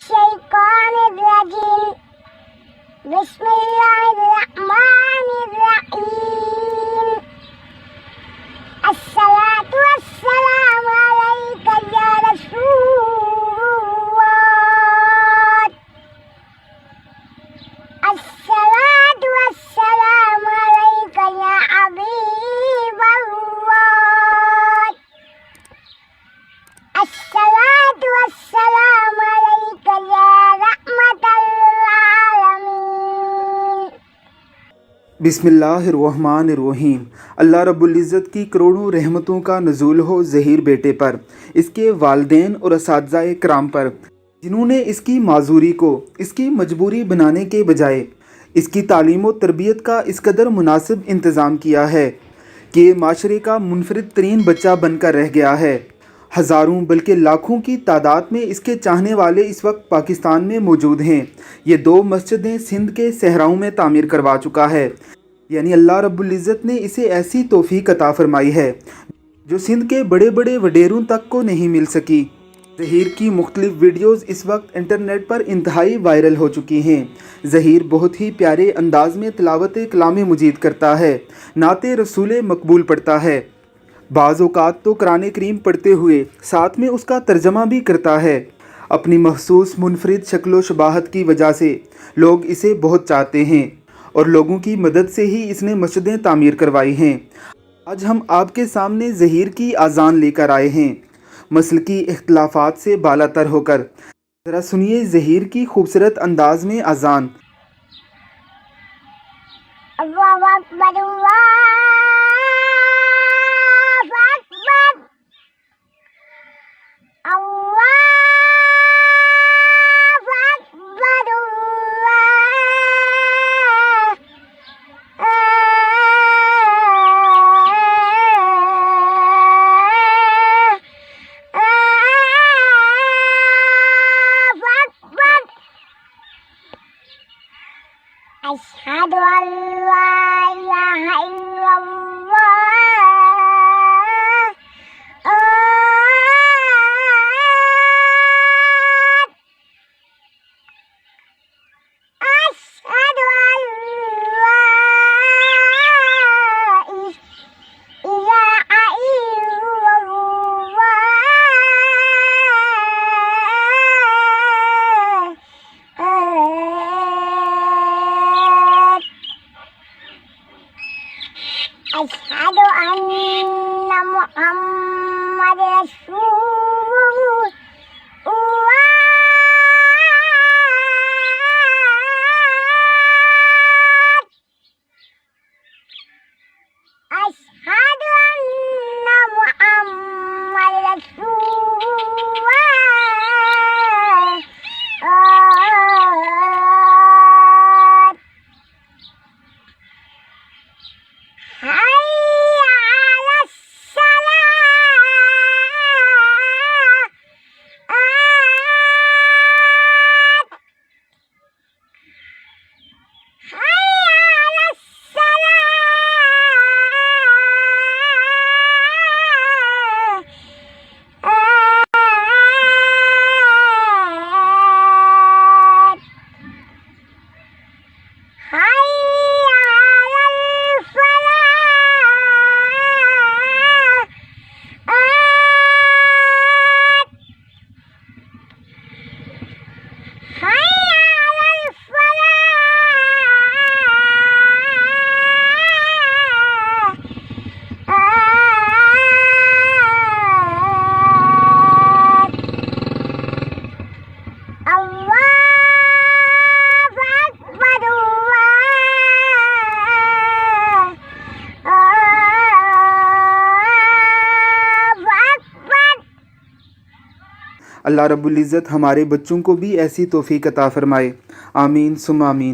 शैतानिर्रजीम बिस्मिल्लाहिर्रहमानिर्रहीम अस्सलातु वस्सलामु अलैका या रसूलल्लाह अस्सलातु वस्सलामु अलैका या हबीबल्लाह अस्सलातु वस्सलामु अलैका या रहमतल आलमीन। बिस्मिल्लाहिर्रहमानिर्रहीम। अल्लाह रब्बुल इज़्ज़त की करोड़ों रहमतों का नज़ूल हो ज़हीर बेटे पर, इसके वालिदैन और असातिज़ाए किराम पर, जिन्होंने इसकी माजूरी को इसकी मजबूरी बनाने के बजाय इसकी तालीम और तरबियत का इस कदर मुनासिब इंतज़ाम किया है कि ये माशरे का मुनफरिद तरीन बच्चा बनकर रह गया है। हज़ारों बल्कि लाखों की तादाद में इसके चाहने वाले इस वक्त पाकिस्तान में मौजूद हैं। ये 2 मस्जिदें सिंध के सहराओं में तामीर करवा चुका है। यानी अल्लाह रब्बुल इज़्ज़त ने इसे ऐसी तौफीक अता फरमाई है जो सिंध के बड़े बड़े वडेरों तक को नहीं मिल सकी। ज़हीर की मुख्तलिफ वीडियोज़ इस वक्त इंटरनेट पर इंतहाई वायरल हो चुकी हैं। ज़हीर बहुत ही प्यारे अंदाज में तिलावत कलाम मजीद करता है, नाते रसूल मकबूल पढ़ता है। बाज़ औक़ात तो कुरान करीम पढ़ते हुए साथ में उसका तर्जमा भी करता है। अपनी महसूस मुनफरिद शक्ल व शबाहत की वजह से लोग इसे बहुत चाहते हैं और लोगों की मदद से ही इसने मस्जिदें तामीर करवाई हैं। आज हम आपके सामने ज़हीर की आज़ान लेकर आए हैं, मसलकी इख्तिलाफ़ात से बालातर होकर। ज़रा सुनिए ज़हीर की खूबसूरत अंदाज में आज़ान। अल्लाहु अकबर अल्लाहु अकबर अल्लाहु अकबर अशहदु अल्ला इलाहा इल्लल्लाह अशहदु अल्ला इलाहा इल्लल्लाह अशहदु अन्ना मुहम्मद रसूलुल्लाह अशहदु अन्ना मुहम्मद रसूलुल्लाह hayya ala salat hayya ala salat hayya alal अल्लाह रब्बुल इज़्ज़त हमारे बच्चों को भी ऐसी तौफीक अता फ़रमाए। आमीन सुम्मा आमीन।